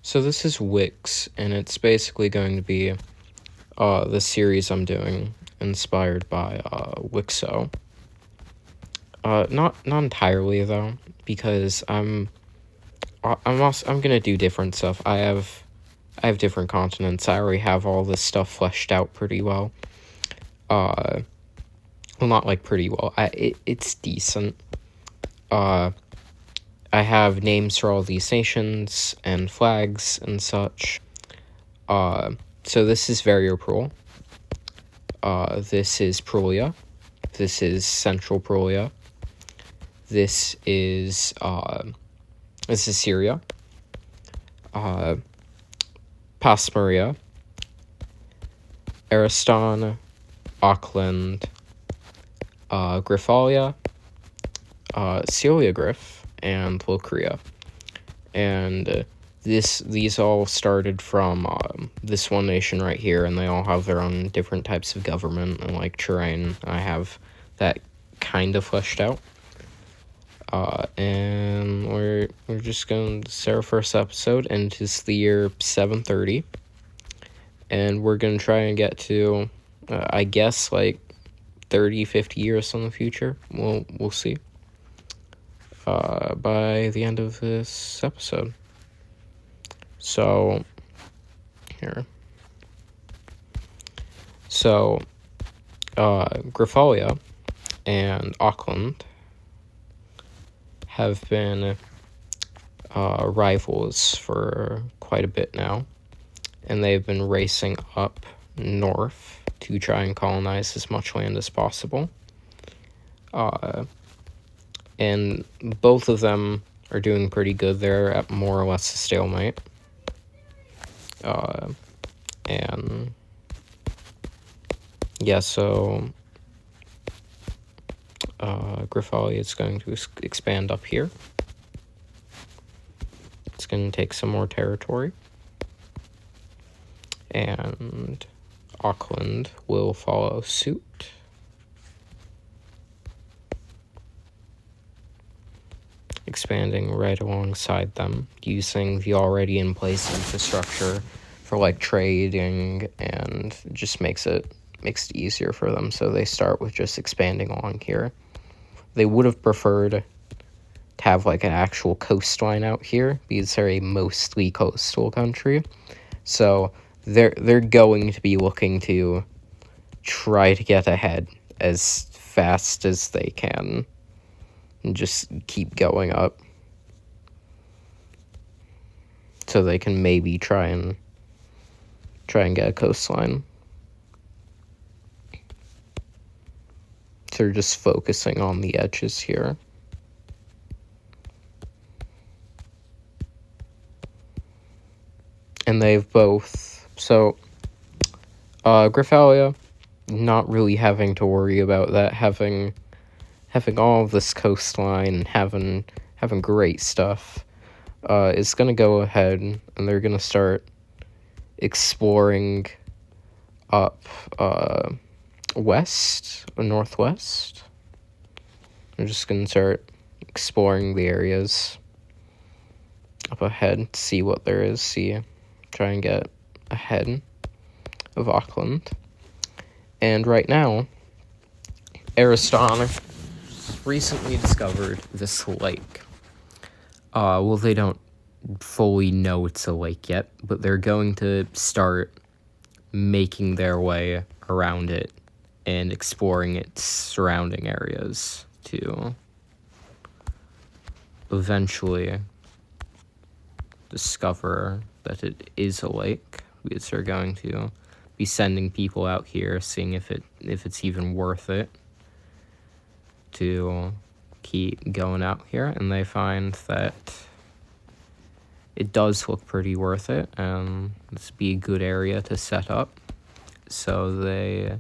So this is Wix, and it's basically going to be the series I'm doing, inspired by Wixo. Not entirely though, because I'm gonna do different stuff. I have different continents. I already have all this stuff fleshed out pretty well. Well, not like pretty well. It's decent. I have names for all these nations and flags and such. So this is Varioprul. This is Prulia. This is Central Prulia. This is Syria. Pasmaria. Ariston. Auckland. Griffalia. Celiagriff. And Locria. And these all started from this one nation right here, and they all have their own different types of government and like terrain. I have that kind of fleshed out. And we're just going to start our first episode, and it's the year 730, and we're going to try and get to I guess like 30-50 years in the future. We'll see by the end of this episode. So here, Griffalia and Auckland have been rivals for quite a bit now, and they've been racing up north to try and colonize as much land as possible. And both of them are doing pretty good. They're at more or less a stalemate. And yeah, so Griffalia is going to expand up here. It's going to take some more territory. And Auckland will follow suit. Expanding right alongside them, using the already in place infrastructure for like trading, and just makes it easier for them. So they start with just expanding along here. They would have preferred to have like an actual coastline out here, because they're a mostly coastal country. So they're going to be looking to try to get ahead as fast as they can and just keep going up, so they can maybe try and get a coastline. So they're just focusing on the edges here. And they've both, so Griffalia, not really having to worry about that, having all of this coastline and having great stuff, is going to go ahead and they're going to start exploring up west or northwest. They're just going to start exploring the areas up ahead, see what there is, try and get ahead of Auckland. And right now, Ariston recently discovered this lake. Well, they don't fully know it's a lake yet, but they're going to start making their way around it and exploring its surrounding areas to eventually discover that it is a lake, because they're going to be sending people out here, seeing if it's even worth it to keep going out here, and they find that it does look pretty worth it, and this would be a good area to set up. So they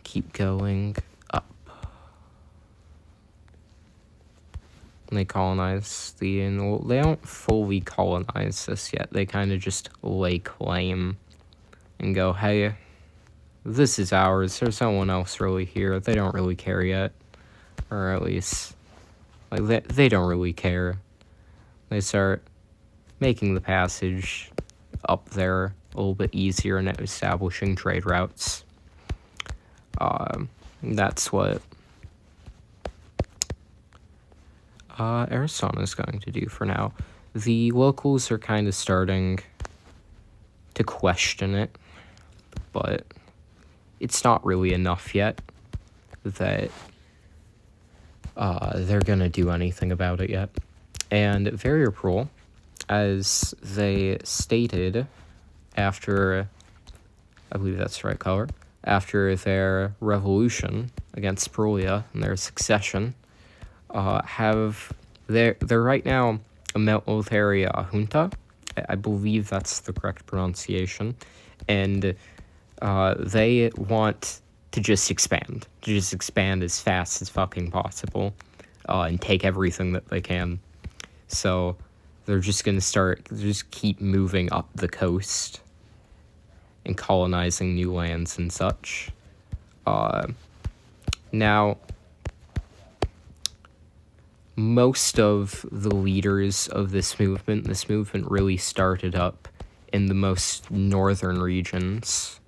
keep going up. And they colonize they don't fully colonize this yet. They kind of just lay claim and go, hey, this is ours. There's no one else really here. They don't really care yet. Or at least, like, they don't really care. They start making the passage up there a little bit easier and establishing trade routes. That's what Ariston is going to do for now. The locals are kind of starting to question it, but it's not really enough yet that they're going to do anything about it yet. And Variopol, as they stated after, I believe that's the right color, after their revolution against Perulia and their succession, they're right now a military junta. I believe that's the correct pronunciation, and they want to just expand as fast as fucking possible, and take everything that they can. So they're just gonna just keep moving up the coast and colonizing new lands and such. Now, most of the leaders of this movement really started up in the most northern regions.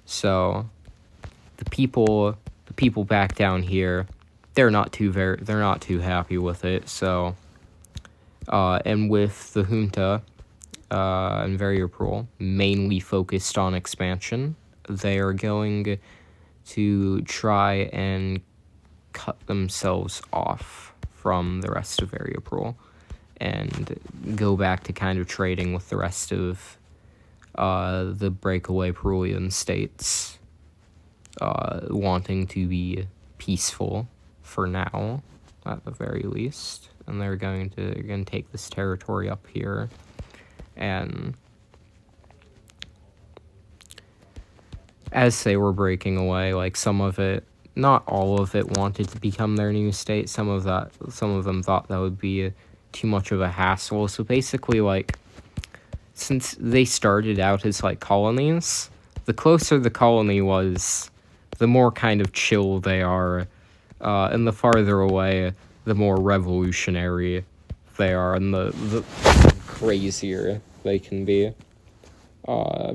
So the people back down here, they're not too happy with it. So, and with the junta and Variopol mainly focused on expansion, they are going to try and cut themselves off from the rest of Variopol and go back to kind of trading with the rest of the breakaway Perulian states, wanting to be peaceful for now, at the very least. And they're going to take this territory up here, and as they were breaking away, like, some of it, not all of it, wanted to become their new state. Some of them thought that would be too much of a hassle. So basically, like, since they started out as, like, colonies, the closer the colony was, the more kind of chill they are, and the farther away, the more revolutionary they are, and the crazier they can be,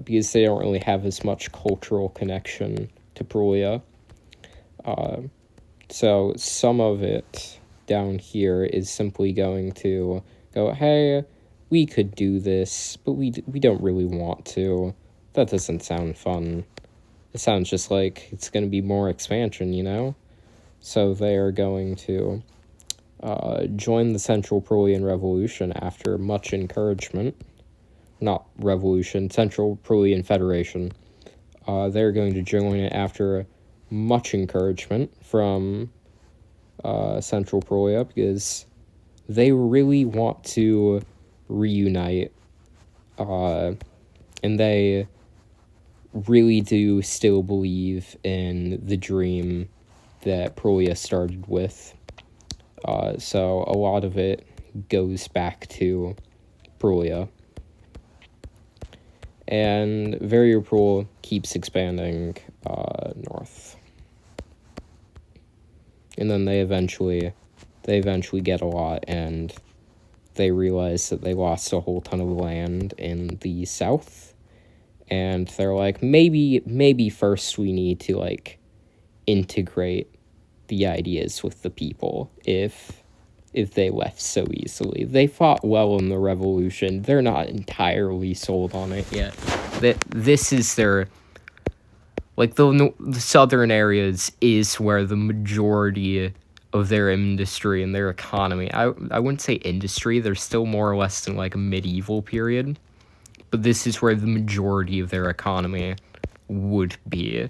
because they don't really have as much cultural connection to Perulia. So some of it down here is simply going to go, hey, we could do this, but we don't really want to. That doesn't sound fun. It sounds just like it's going to be more expansion, you know? So they are going to join the Central Perulian Revolution after much encouragement. Not revolution, Central Perulian Federation. They're going to join it after much encouragement from Central Perulia, because they really want to reunite, and they really do still believe in the dream that Perulia started with. So a lot of it goes back to Perulia. And Variopol keeps expanding north. And then they eventually get a lot, and they realize that they lost a whole ton of land in the south. And they're like, maybe first we need to, like, integrate the ideas with the people if they left so easily. They fought well in the revolution. They're not entirely sold on it yet. This is their, like, the southern areas is where the majority of their industry and their economy, I wouldn't say industry, they're still more or less in, like, a medieval period, but this is where the majority of their economy would be,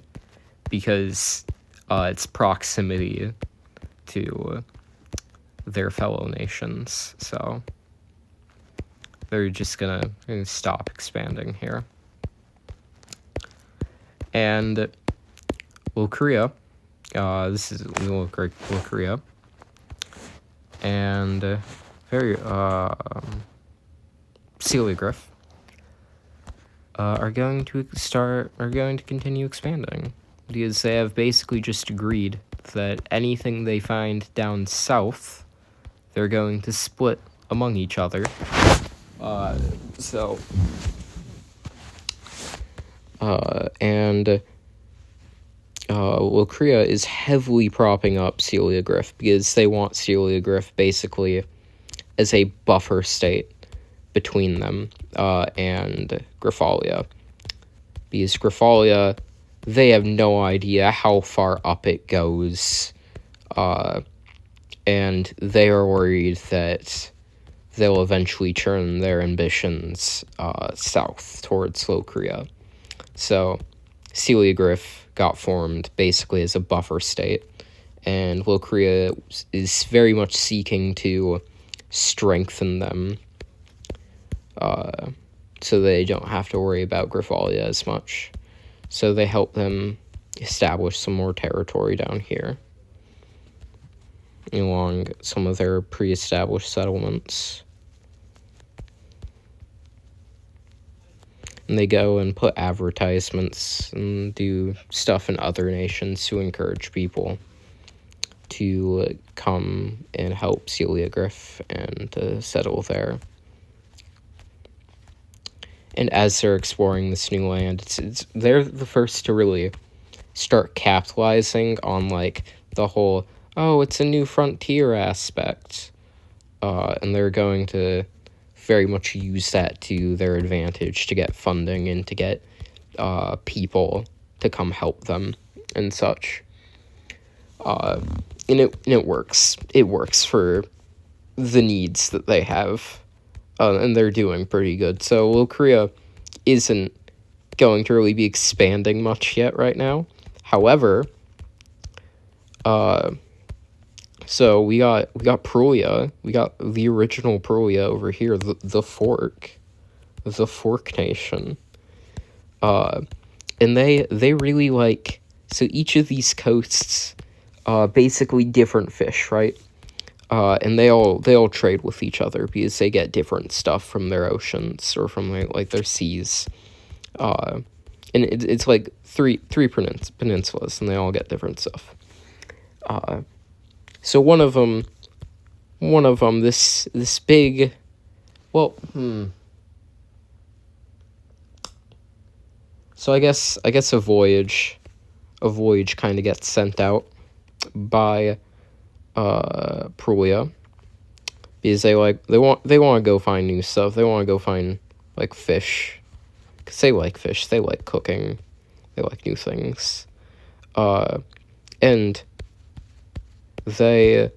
because its proximity to their fellow nations. So they're just gonna stop expanding here. And Korea, this is Little Korea, and Celiagriff are going to continue expanding, because they have basically just agreed that anything they find down south, they're going to split among each other. And Korea is heavily propping up Celia Griff because they want Celia Griff basically as a buffer state between them and Griffalia. Because Griffalia, they have no idea how far up it goes, and they are worried that they'll eventually turn their ambitions south towards Korea. So Celia Griff got formed basically as a buffer state, and Korea is very much seeking to strengthen them so they don't have to worry about Griffalia as much. So they help them establish some more territory down here along some of their pre-established settlements. And they go and put advertisements and do stuff in other nations to encourage people to come and help Celia Griff and settle there. And as they're exploring this new land, they're the first to really start capitalizing on, like, the whole, oh, it's a new frontier aspect. And they're going to very much use that to their advantage to get funding and to get people to come help them and such. And it works. It works for the needs that they have. And they're doing pretty good. So Korea isn't going to really be expanding much yet right now. However, so we got Prulia. We got the original Prulia over here, the Fork Nation. And they really like, so each of these coasts, basically different fish, right? And they all trade with each other because they get different stuff from their oceans or from their seas. And it's like three peninsulas, and they all get different stuff. So one of them, this big, So I guess a voyage kind of gets sent out by Prulia because they want to go find new stuff. They want to go find like fish, because they like fish. They like cooking. They like new things. And they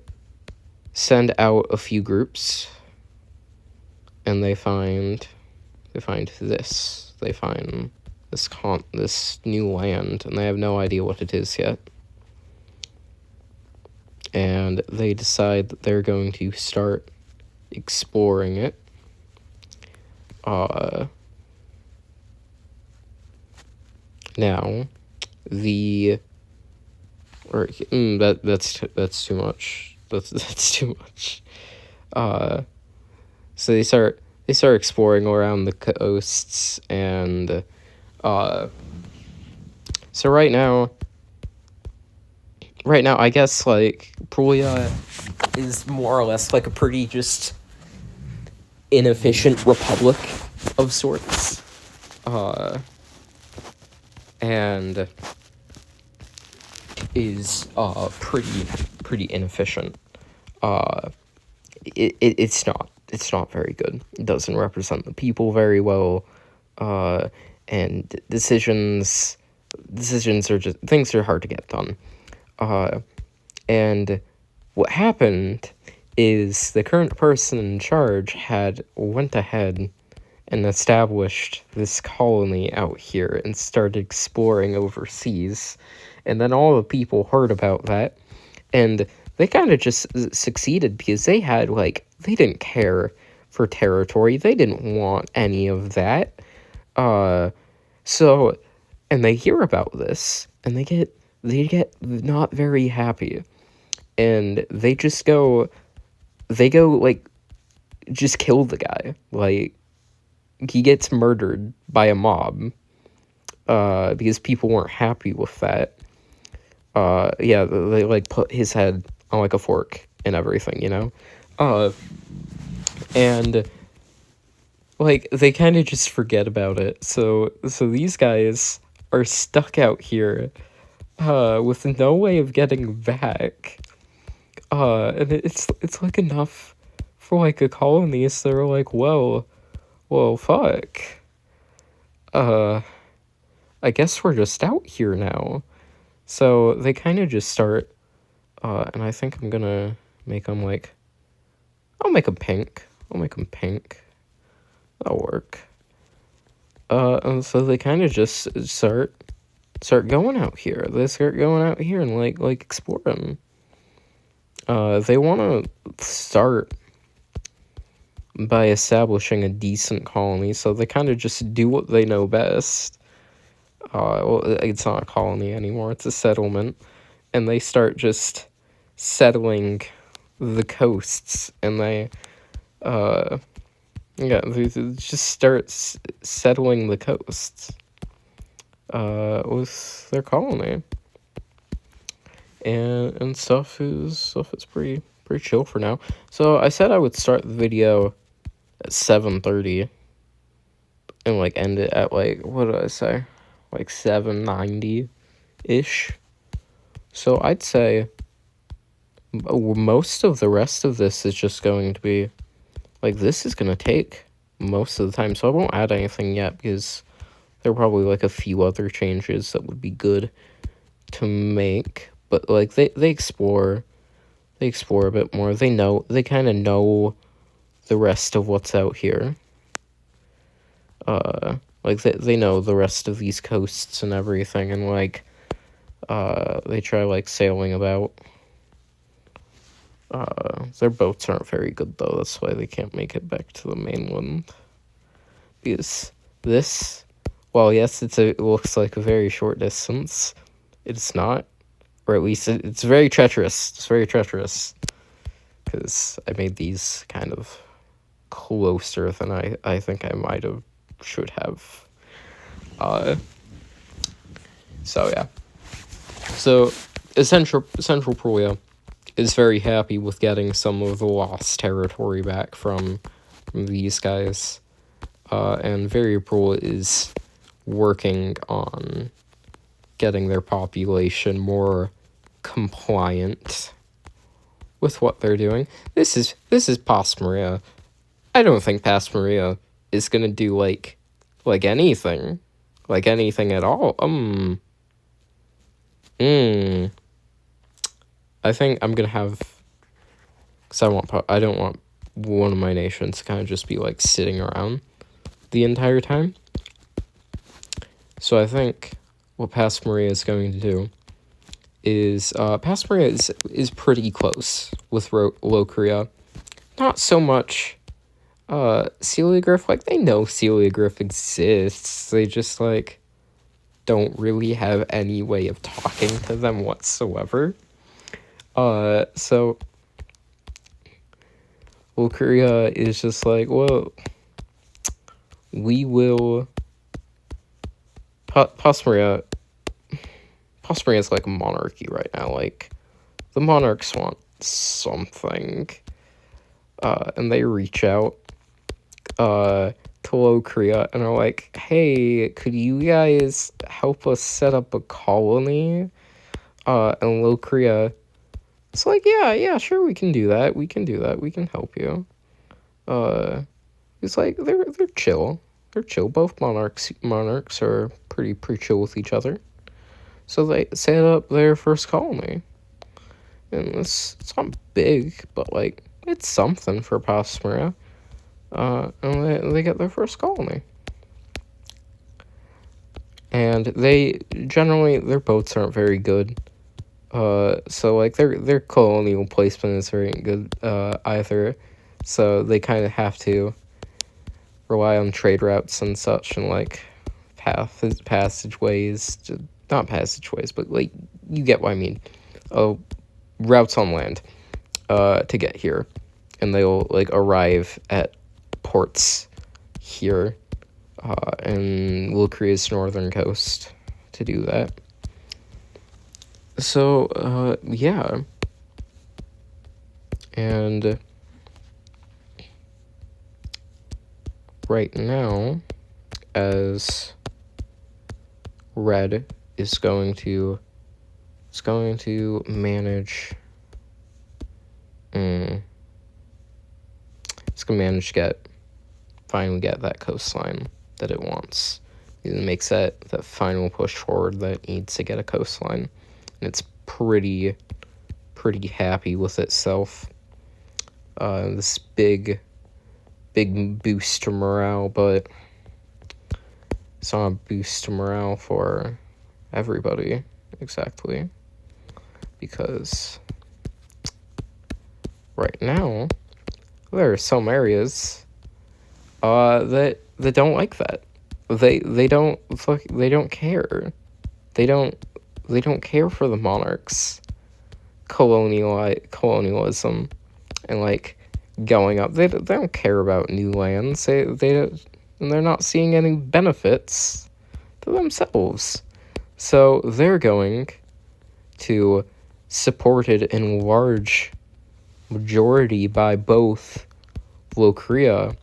send out a few groups, and they find this. They find this new land, and they have no idea what it is yet. And they decide that they're going to start exploring it. Now, that's too much. That's too much. So they start exploring around the coasts, and so right now, I guess, like, Prulia is more or less like a pretty just inefficient republic of sorts. And is pretty inefficient. It's not very good. It doesn't represent the people very well. And decisions are just, things are hard to get done. And what happened is the current person in charge went ahead and established this colony out here and started exploring overseas. And then all the people heard about that, and they kind of just succeeded because they didn't care for territory. They didn't want any of that. So, and they hear about this, and they get not very happy, and they go like, just kill the guy. Like, he gets murdered by a mob, because people weren't happy with that. Yeah, they like put his head on like a fork and everything, you know? And like they kind of just forget about it. So these guys are stuck out here with no way of getting back. And it's like enough for like a colony, so they're like, well, fuck. I guess we're just out here now. So they kind of just start, and I think I'm gonna make them like, I'll make them pink. That'll work. And so they kind of just start going out here. They start going out here and like exploring. They want to start by establishing a decent colony, so they kind of just do what they know best. Well, it's not a colony anymore, it's a settlement, and they start just settling the coasts, and they just start settling the coasts with their colony. And stuff is pretty chill for now. So I said I would start the video at 7:30 and like end it at like, what did I say? Like 7:90-ish. So I'd say most of the rest of this is just going to be like, this is going to take most of the time. So I won't add anything yet because there are probably like a few other changes that would be good to make. But like they explore a bit more. They kind of know the rest of what's out here. Like they know the rest of these coasts and everything, and like they try like sailing about. Their boats aren't very good though. That's why they can't make it back to the mainland. Because this, well, yes, it looks like a very short distance. It's not. Or at least it's very treacherous. It's very treacherous. Because I made these kind of closer than I think I should have. So yeah. So Central Prulia is very happy with getting some of the lost territory back from these guys. And Variopol is working on getting their population more compliant with what they're doing. This is Past Maria. I don't think Past Maria is gonna do like anything at all. I think I'm gonna have, because I don't want one of my nations to kind of just be like sitting around the entire time. So I think what Past Maria is going to do is Past Maria is pretty close with Locria. Not so much Celiogryph. Like, they know Celiogryph exists. They just like don't really have any way of talking to them whatsoever. So Locria is just like, well, we will. Past Maria is like a monarchy right now. Like, the monarchs want something, and they reach out to Locria and are like, hey, could you guys help us set up a colony? And Locria, it's like, yeah, sure, we can do that. We can help you. It's like, they're chill. They're chill. Both monarchs are pretty chill with each other. So they set up their first colony. And it's not big, but like, it's something for Past Maria. And they get their first colony. And their boats aren't very good. So like their colonial placement is very good either. So they kind of have to rely on trade routes and such, and like passageways, not passageways, but like, you get what I mean. Routes on land to get here, and they'll like arrive at ports here in Locria's northern coast to do that. So yeah, and right now, as red is going to manage. It's going to manage to finally get that coastline that it wants. It makes that final push forward that it needs to get a coastline. And it's pretty happy with itself. This big boost to morale, but it's not a boost to morale for everybody, exactly. Because right now, there are some areas that don't like that. They don't care. They don't care for the monarchs. Colonialism and like going up. They don't care about new lands. They're not seeing any benefits to themselves. So they're going to support it in large majority by both Locria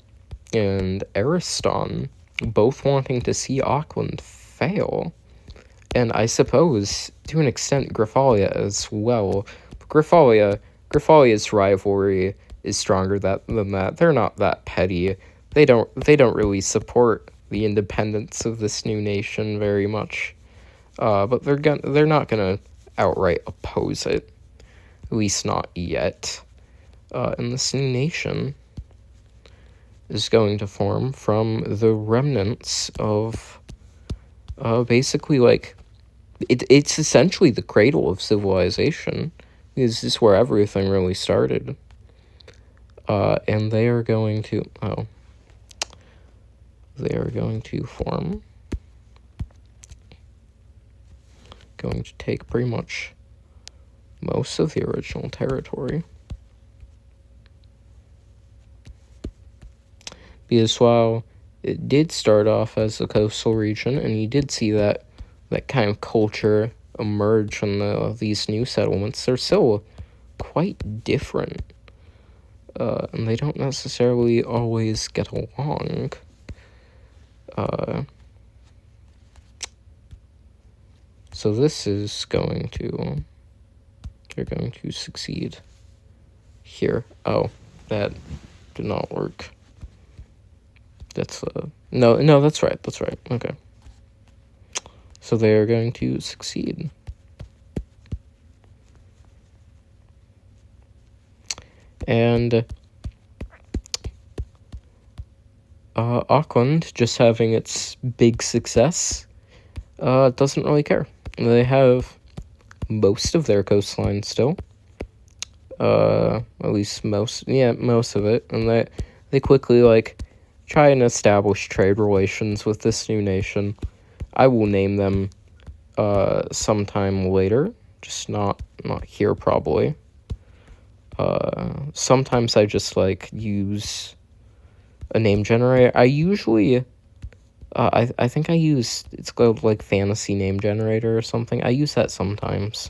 and Ariston, both wanting to see Auckland fail. And I suppose, to an extent, Graffalia as well. But Graffalia's rivalry is stronger than that. They're not that petty. They don't really support the independence of this new nation very much. But they're not gonna outright oppose it. At least not yet. And this new nation is going to form from the remnants of basically like it's essentially the cradle of civilization. This is where everything really started. And they are going to form, going to take pretty much most of the original territory. Because while it did start off as a coastal region, and you did see that kind of culture emerge from these new settlements, they're still quite different. And they don't necessarily always get along. So this is they're going to succeed here. Oh, that did not work. That's, no, that's right, okay. So they are going to succeed. And Auckland, just having its big success, doesn't really care. They have most of their coastline still. At least most of it. And they quickly, like, try and establish trade relations with this new nation. I will name them sometime later, just not here probably. Sometimes I just like use a name generator. I usually I think I use, it's called like Fantasy Name Generator or something. I use that sometimes.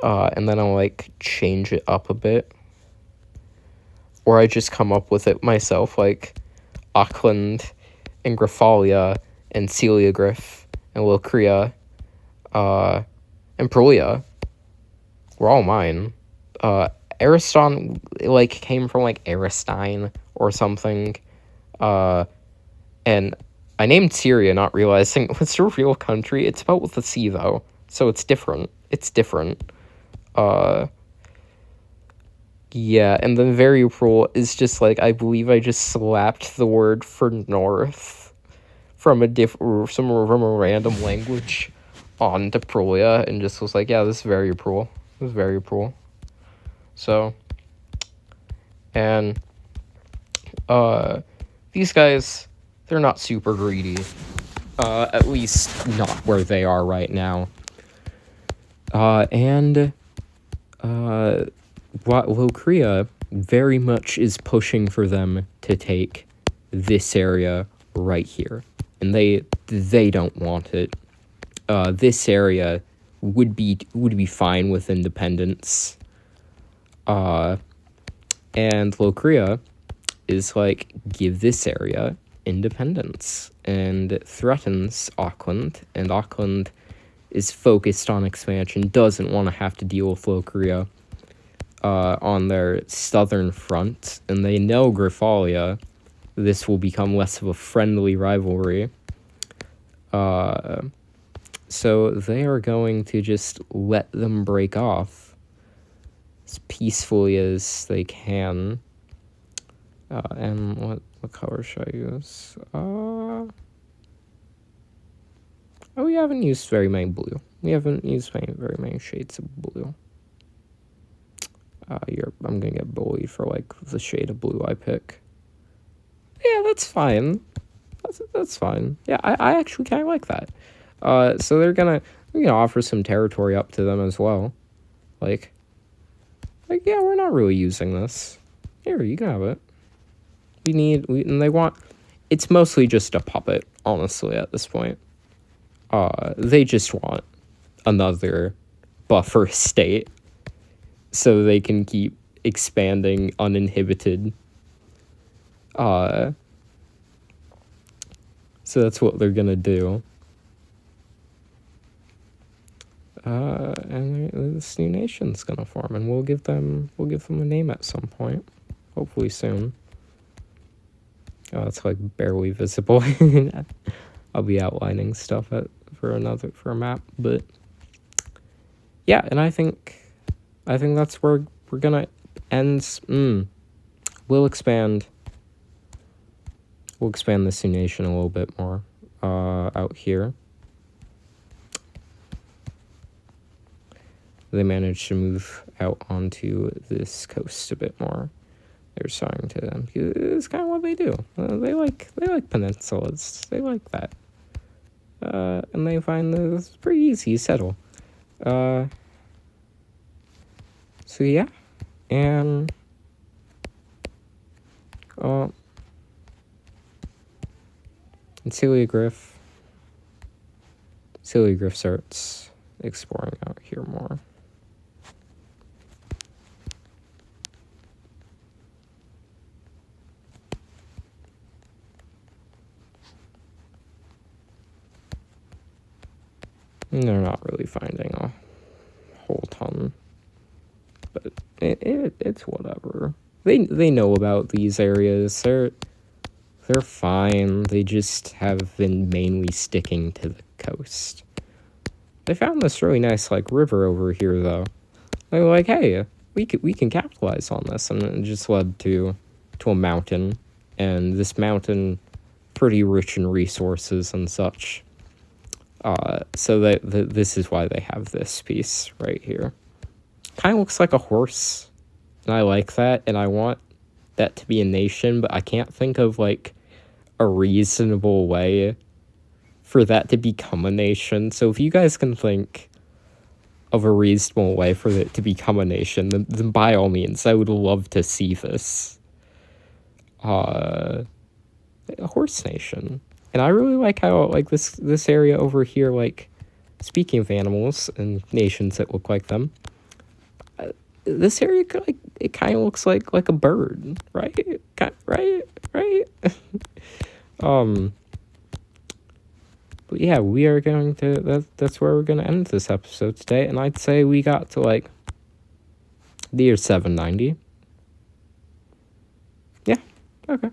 And then I'll like change it up a bit. Or I just come up with it myself, like Auckland and Graffalia and Celiagriff and Locria and Prolia were all mine. Ariston, like, came from, like, Aristine or something. And I named Syria not realizing it's a real country. It's spelled with a C, though, so it's different. Yeah, and then Variopol is just, like, I believe I just slapped the word for north from a random language onto Prolia, and just was like, yeah, this is Variopol. This is Variopol. So, and, these guys, they're not super greedy, at least not where they are right now, and Locria very much is pushing for them to take this area right here, and they don't want it. This area would be fine with independence. And Locria is like, give this area independence and threatens Auckland, and Auckland is focused on expansion, doesn't want to have to deal with Locaria on their southern front, and they know Griffalia. This will become less of a friendly rivalry. So they are going to just let them break off as peacefully as they can. And what color should I use? We haven't used very many blue. We haven't used very many shades of blue. I'm gonna get bullied for like the shade of blue I pick. Yeah, that's fine. That's fine. Yeah, I actually kind of like that. So they're gonna offer some territory up to them as well. Like yeah, we're not really using this. Here, you can have it. And they want. It's mostly just a puppet, honestly, at this point. They just want another buffer state so they can keep expanding uninhibited. So that's what they're gonna do. And this new nation's gonna form, and we'll give them a name at some point, hopefully soon. It's like barely visible. I'll be outlining stuff for a map, but yeah, and I think that's where we're gonna end. We'll expand this new nation a little bit more out here. They managed to move out onto this coast a bit more. They're starting to. It's kind of what they do. They like peninsulas. They like that. And they find that it's pretty easy to settle. So yeah, and Ciliagriff starts exploring out here more. And they're not really finding a whole ton, but it's whatever. They know about these areas. They're fine. They just have been mainly sticking to the coast. They found this really nice like river over here though. They were like, hey, we can capitalize on this, and it just led to a mountain, and this mountain pretty rich in resources and such. So this is why they have this piece right here. Kind of looks like a horse, and I like that, and I want that to be a nation, but I can't think of like a reasonable way for that to become a nation. So if you guys can think of a reasonable way for it to become a nation, then by all means, I would love to see this. A horse nation. And I really like how like this area over here, like, speaking of animals and nations that look like them, this area it kind of looks like a bird, right? Right. But yeah, we are going to that's where we're going to end this episode today, and I'd say we got to like the year 790. Yeah. Okay.